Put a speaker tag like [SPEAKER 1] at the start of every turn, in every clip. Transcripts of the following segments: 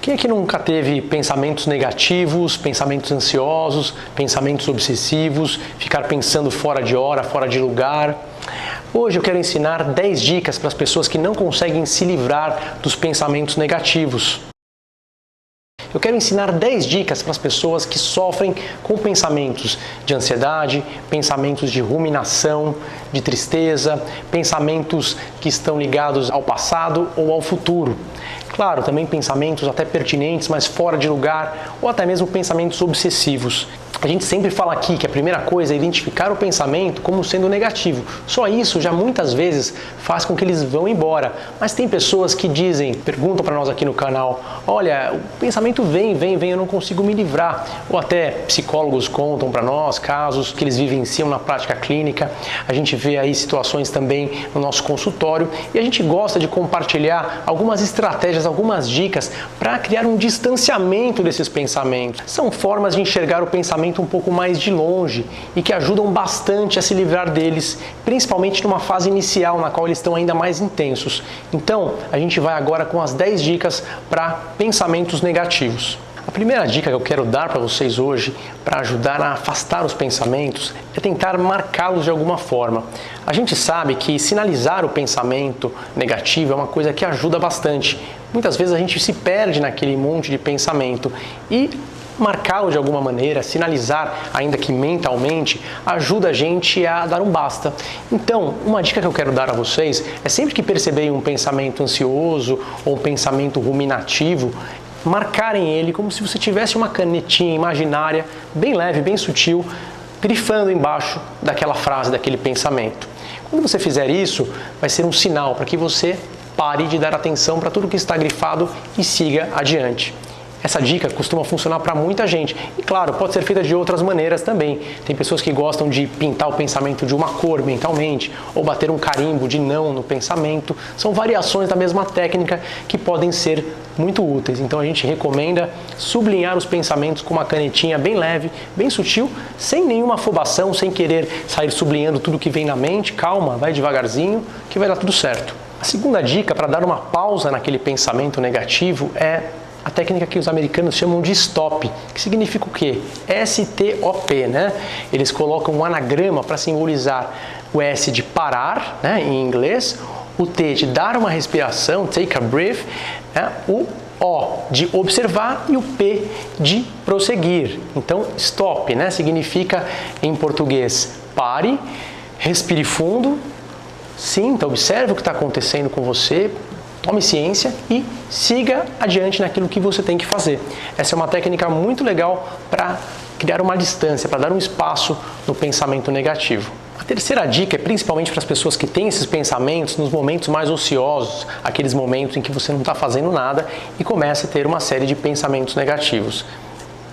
[SPEAKER 1] Quem é que nunca teve pensamentos negativos, pensamentos ansiosos, pensamentos obsessivos, ficar pensando fora de hora, fora de lugar? Hoje eu quero ensinar 10 dicas para as pessoas que não conseguem se livrar dos pensamentos negativos. Eu quero ensinar 10 dicas para as pessoas que sofrem com pensamentos de ansiedade, pensamentos de ruminação, de tristeza, pensamentos que estão ligados ao passado ou ao futuro. Claro, também pensamentos até pertinentes, mas fora de lugar, ou até mesmo pensamentos obsessivos. A gente sempre fala aqui que a primeira coisa é identificar o pensamento como sendo negativo. Só isso já muitas vezes faz com que eles vão embora. Mas tem pessoas que perguntam para nós aqui no canal, olha, o pensamento vem, eu não consigo me livrar. Ou até psicólogos contam para nós casos que eles vivenciam na prática clínica. A gente vê aí situações também no nosso consultório e a gente gosta de compartilhar algumas estratégias, algumas dicas para criar um distanciamento desses pensamentos. São formas de enxergar o pensamento um pouco mais de longe e que ajudam bastante a se livrar deles, principalmente numa fase inicial na qual eles estão ainda mais intensos. Então, a gente vai agora com as 10 dicas para pensamentos negativos. A primeira dica que eu quero dar para vocês hoje, para ajudar a afastar os pensamentos, é tentar marcá-los de alguma forma. A gente sabe que sinalizar o pensamento negativo é uma coisa que ajuda bastante. Muitas vezes a gente se perde naquele monte de pensamento e marcá-lo de alguma maneira, sinalizar, ainda que mentalmente, ajuda a gente a dar um basta. Então, uma dica que eu quero dar a vocês é sempre que perceberem um pensamento ansioso ou um pensamento ruminativo, marcarem ele como se você tivesse uma canetinha imaginária, bem leve, bem sutil, grifando embaixo daquela frase, daquele pensamento. Quando você fizer isso, vai ser um sinal para que você pare de dar atenção para tudo que está grifado e siga adiante. Essa dica costuma funcionar para muita gente e, claro, pode ser feita de outras maneiras também. Tem pessoas que gostam de pintar o pensamento de uma cor mentalmente ou bater um carimbo de não no pensamento. São variações da mesma técnica que podem ser muito úteis. Então a gente recomenda sublinhar os pensamentos com uma canetinha bem leve, bem sutil, sem nenhuma afobação, sem querer sair sublinhando tudo que vem na mente. Calma, vai devagarzinho que vai dar tudo certo. A segunda dica para dar uma pausa naquele pensamento negativo é a técnica que os americanos chamam de stop, que significa o quê? S-T-O-P, né? Eles colocam um anagrama para simbolizar o S de parar, né, em inglês, o T de dar uma respiração, take a breath, né, o O de observar e o P de prosseguir. Então, stop, né, significa em português pare, respire fundo, sinta, observe o que está acontecendo com você, tome ciência e siga adiante naquilo que você tem que fazer. Essa é uma técnica muito legal para criar uma distância, para dar um espaço no pensamento negativo. A terceira dica é principalmente para as pessoas que têm esses pensamentos nos momentos mais ociosos, aqueles momentos em que você não está fazendo nada e começa a ter uma série de pensamentos negativos.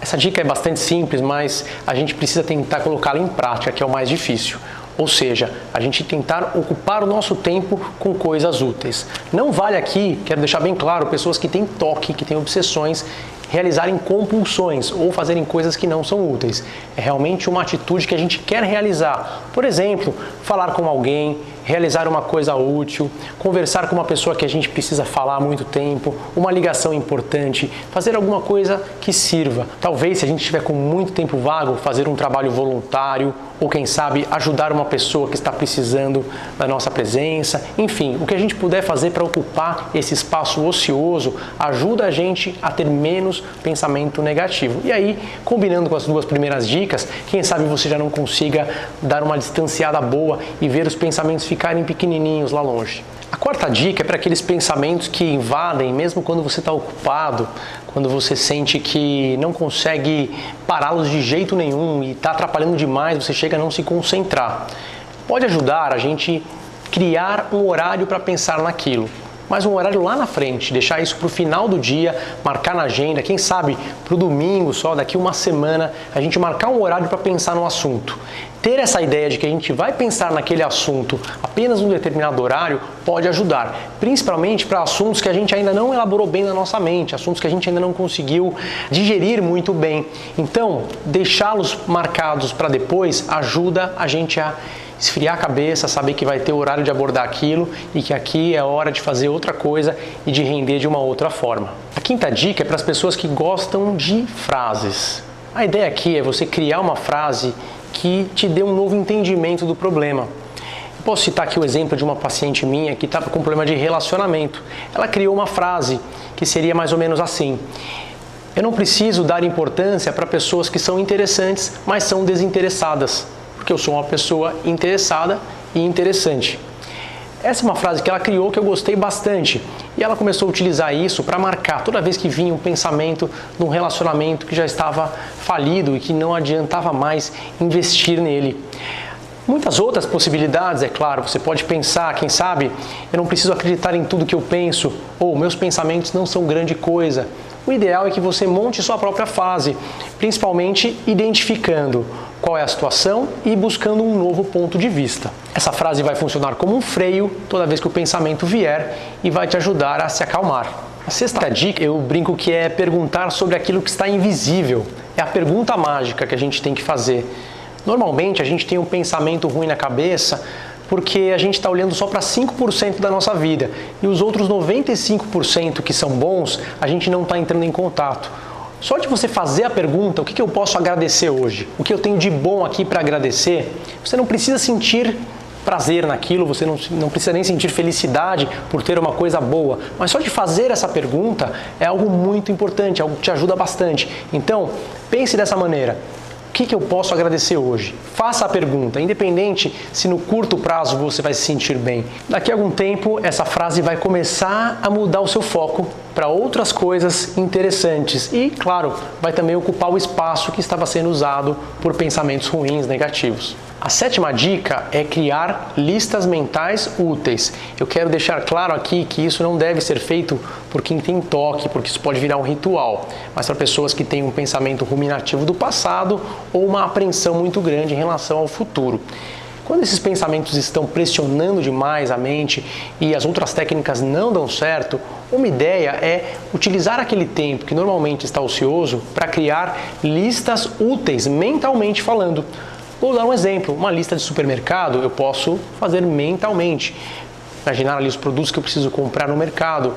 [SPEAKER 1] Essa dica é bastante simples, mas a gente precisa tentar colocá-la em prática, que é o mais difícil. Ou seja, a gente tentar ocupar o nosso tempo com coisas úteis. Não vale aqui, quero deixar bem claro, pessoas que têm toque, que têm obsessões, realizarem compulsões ou fazerem coisas que não são úteis. É realmente uma atitude que a gente quer realizar. Por exemplo, falar com alguém, realizar uma coisa útil, conversar com uma pessoa que a gente precisa falar há muito tempo, uma ligação importante, fazer alguma coisa que sirva. Talvez, se a gente estiver com muito tempo vago, fazer um trabalho voluntário ou, quem sabe, ajudar uma pessoa que está precisando da nossa presença. Enfim, o que a gente puder fazer para ocupar esse espaço ocioso ajuda a gente a ter menos pensamento negativo. E aí, combinando com as duas primeiras dicas, quem sabe você já não consiga dar uma distanciada boa e ver os pensamentos ficarem pequenininhos lá longe. A quarta dica é para aqueles pensamentos que invadem, mesmo quando você está ocupado, quando você sente que não consegue pará-los de jeito nenhum e está atrapalhando demais, você chega a não se concentrar. Pode ajudar a gente criar um horário para pensar naquilo, mas um horário lá na frente, deixar isso para o final do dia, marcar na agenda, quem sabe para o domingo só, daqui uma semana, a gente marcar um horário para pensar no assunto. Ter essa ideia de que a gente vai pensar naquele assunto apenas num determinado horário pode ajudar, principalmente para assuntos que a gente ainda não elaborou bem na nossa mente, assuntos que a gente ainda não conseguiu digerir muito bem. Então, deixá-los marcados para depois ajuda a gente a esfriar a cabeça, saber que vai ter o horário de abordar aquilo e que aqui é a hora de fazer outra coisa e de render de uma outra forma. A quinta dica é para as pessoas que gostam de frases. A ideia aqui é você criar uma frase que te dê um novo entendimento do problema. Posso citar aqui o exemplo de uma paciente minha que estava com um problema de relacionamento. Ela criou uma frase que seria mais ou menos assim: eu não preciso dar importância para pessoas que são interessantes, mas são desinteressadas, porque eu sou uma pessoa interessada e interessante. Essa é uma frase que ela criou que eu gostei bastante e ela começou a utilizar isso para marcar toda vez que vinha um pensamento de um relacionamento que já estava falido e que não adiantava mais investir nele. Muitas outras possibilidades, é claro, você pode pensar, quem sabe, eu não preciso acreditar em tudo que eu penso, ou meus pensamentos não são grande coisa. O ideal é que você monte sua própria frase, principalmente identificando qual é a situação e buscando um novo ponto de vista. Essa frase vai funcionar como um freio toda vez que o pensamento vier e vai te ajudar a se acalmar. A sexta dica, eu brinco que é perguntar sobre aquilo que está invisível. É a pergunta mágica que a gente tem que fazer. Normalmente a gente tem um pensamento ruim na cabeça porque a gente está olhando só para 5% da nossa vida e os outros 95% que são bons a gente não está entrando em contato. Só de você fazer a pergunta, o que eu posso agradecer hoje? O que eu tenho de bom aqui para agradecer? Você não precisa sentir prazer naquilo, você não precisa nem sentir felicidade por ter uma coisa boa, mas só de fazer essa pergunta é algo muito importante, algo que te ajuda bastante. Então, pense dessa maneira. O que eu posso agradecer hoje? Faça a pergunta, independente se no curto prazo você vai se sentir bem. Daqui a algum tempo, essa frase vai começar a mudar o seu foco para outras coisas interessantes e, claro, vai também ocupar o espaço que estava sendo usado por pensamentos ruins, negativos. A sétima dica é criar listas mentais úteis. Eu quero deixar claro aqui que isso não deve ser feito por quem tem toque, porque isso pode virar um ritual, mas para pessoas que têm um pensamento ruminativo do passado ou uma apreensão muito grande em relação ao futuro. Quando esses pensamentos estão pressionando demais a mente e as outras técnicas não dão certo, uma ideia é utilizar aquele tempo que normalmente está ocioso para criar listas úteis, mentalmente falando. Vou dar um exemplo, uma lista de supermercado eu posso fazer mentalmente, imaginar ali os produtos que eu preciso comprar no mercado,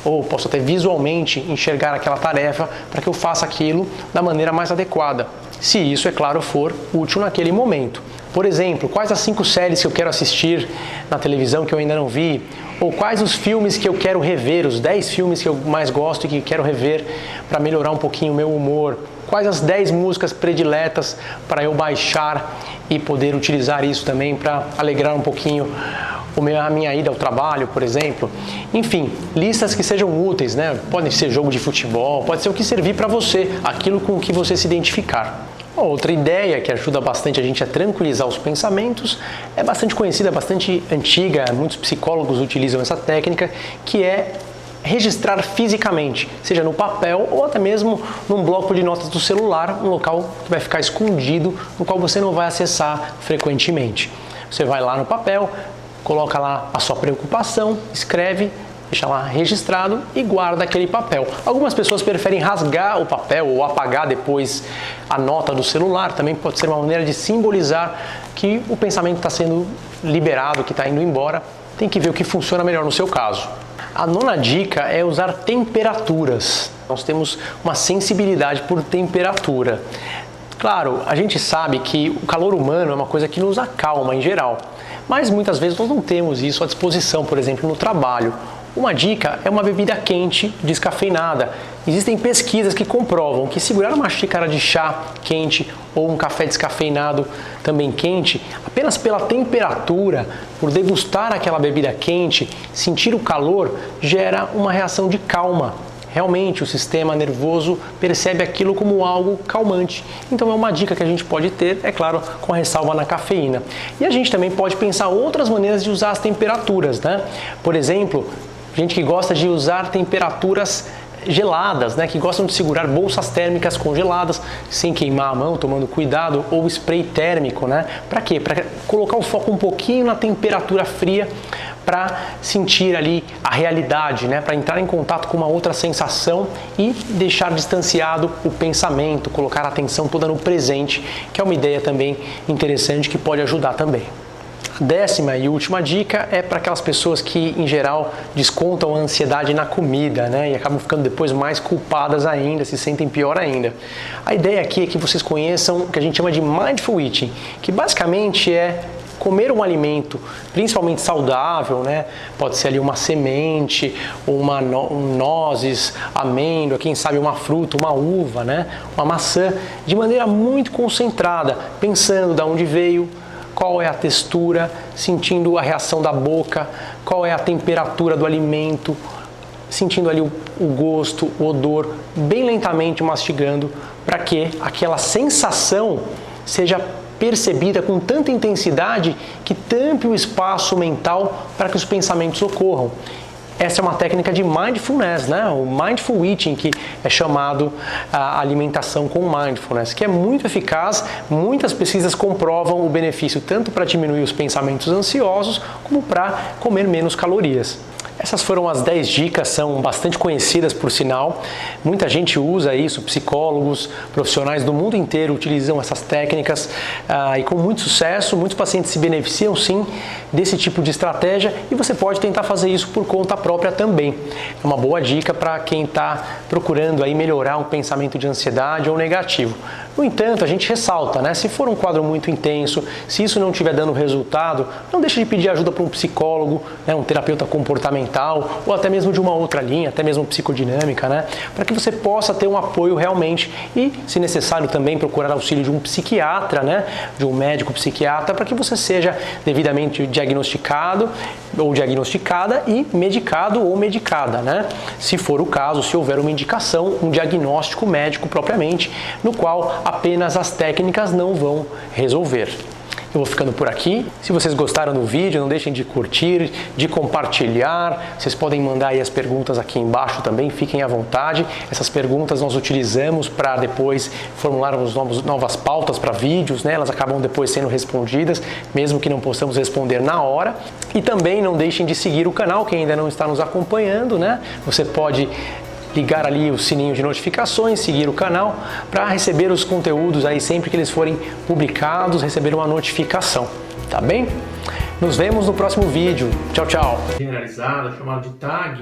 [SPEAKER 1] ou posso até visualmente enxergar aquela tarefa para que eu faça aquilo da maneira mais adequada, se isso, é claro, for útil naquele momento. Por exemplo, quais as 5 séries que eu quero assistir na televisão que eu ainda não vi, ou quais os filmes que eu quero rever, os 10 filmes que eu mais gosto e que quero rever para melhorar um pouquinho o meu humor, quais as 10 músicas prediletas para eu baixar e poder utilizar isso também para alegrar um pouquinho a minha ida ao trabalho, por exemplo. Enfim, listas que sejam úteis, né? Pode ser jogo de futebol, pode ser o que servir para você, aquilo com o que você se identificar. Outra ideia que ajuda bastante a gente a tranquilizar os pensamentos é bastante conhecida, bastante antiga, muitos psicólogos utilizam essa técnica, que é registrar fisicamente, seja no papel ou até mesmo num bloco de notas do celular, um local que vai ficar escondido, no qual você não vai acessar frequentemente. Você vai lá no papel, coloca lá a sua preocupação, escreve, deixa lá registrado e guarda aquele papel. Algumas pessoas preferem rasgar o papel ou apagar depois a nota do celular, também pode ser uma maneira de simbolizar que o pensamento está sendo liberado, que está indo embora. Tem que ver o que funciona melhor no seu caso. A nona dica é usar temperaturas. Nós temos uma sensibilidade por temperatura. Claro, a gente sabe que o calor humano é uma coisa que nos acalma em geral, mas muitas vezes nós não temos isso à disposição, por exemplo, no trabalho. Uma dica é uma bebida quente, descafeinada. Existem pesquisas que comprovam que segurar uma xícara de chá quente ou um café descafeinado também quente, apenas pela temperatura, por degustar aquela bebida quente, sentir o calor, gera uma reação de calma. Realmente o sistema nervoso percebe aquilo como algo calmante. Então é uma dica que a gente pode ter, é claro, com a ressalva na cafeína. E a gente também pode pensar outras maneiras de usar as temperaturas, né? Por exemplo, gente que gosta de usar temperaturas geladas, né, que gostam de segurar bolsas térmicas congeladas sem queimar a mão, tomando cuidado, ou spray térmico, né? Para quê? Para colocar o foco um pouquinho na temperatura fria, para sentir ali a realidade, né? Para entrar em contato com uma outra sensação e deixar distanciado o pensamento, colocar a atenção toda no presente, que é uma ideia também interessante que pode ajudar também. A 10ª e última dica é para aquelas pessoas que, em geral, descontam a ansiedade na comida, né? E acabam ficando depois mais culpadas ainda, se sentem pior ainda. A ideia aqui é que vocês conheçam o que a gente chama de Mindful Eating, que basicamente é comer um alimento, principalmente saudável, né? Pode ser ali uma semente, nozes, amêndoa, quem sabe uma fruta, uma uva, né? Uma maçã, de maneira muito concentrada, pensando de onde veio, qual é a textura, sentindo a reação da boca, qual é a temperatura do alimento, sentindo ali o gosto, o odor, bem lentamente mastigando, para que aquela sensação seja percebida com tanta intensidade que tampe o espaço mental para que os pensamentos ocorram. Essa é uma técnica de mindfulness, né? O mindful eating, que é chamado a alimentação com mindfulness, que é muito eficaz. Muitas pesquisas comprovam o benefício tanto para diminuir os pensamentos ansiosos como para comer menos calorias. Essas foram as 10 dicas, são bastante conhecidas por sinal. Muita gente usa isso, psicólogos, profissionais do mundo inteiro utilizam essas técnicas e com muito sucesso. Muitos pacientes se beneficiam sim desse tipo de estratégia e você pode tentar fazer isso por conta própria também. É uma boa dica para quem está procurando aí melhorar um pensamento de ansiedade ou negativo. No entanto, a gente ressalta, né? Se for um quadro muito intenso, se isso não estiver dando resultado, não deixe de pedir ajuda para um psicólogo, né? Um terapeuta comportamental ou até mesmo de uma outra linha, até mesmo psicodinâmica, né? Para que você possa ter um apoio realmente e, se necessário, também procurar auxílio de um psiquiatra, né? De um médico psiquiatra, para que você seja devidamente diagnosticado ou diagnosticada e medicado ou medicada, né? Se for o caso, se houver uma indicação, um diagnóstico médico propriamente, no qual apenas as técnicas não vão resolver. Eu vou ficando por aqui. Se vocês gostaram do vídeo, não deixem de curtir, de compartilhar. Vocês podem mandar aí as perguntas aqui embaixo também, fiquem à vontade. Essas perguntas nós utilizamos para depois formularmos novas pautas para vídeos, né? Elas acabam depois sendo respondidas, mesmo que não possamos responder na hora. E também não deixem de seguir o canal, quem ainda não está nos acompanhando, né? Você pode ligar ali o sininho de notificações, seguir o canal para receber os conteúdos aí sempre que eles forem publicados, receber uma notificação, tá bem? Nos vemos no próximo vídeo. Tchau, tchau. Generalizada, chamado de tag.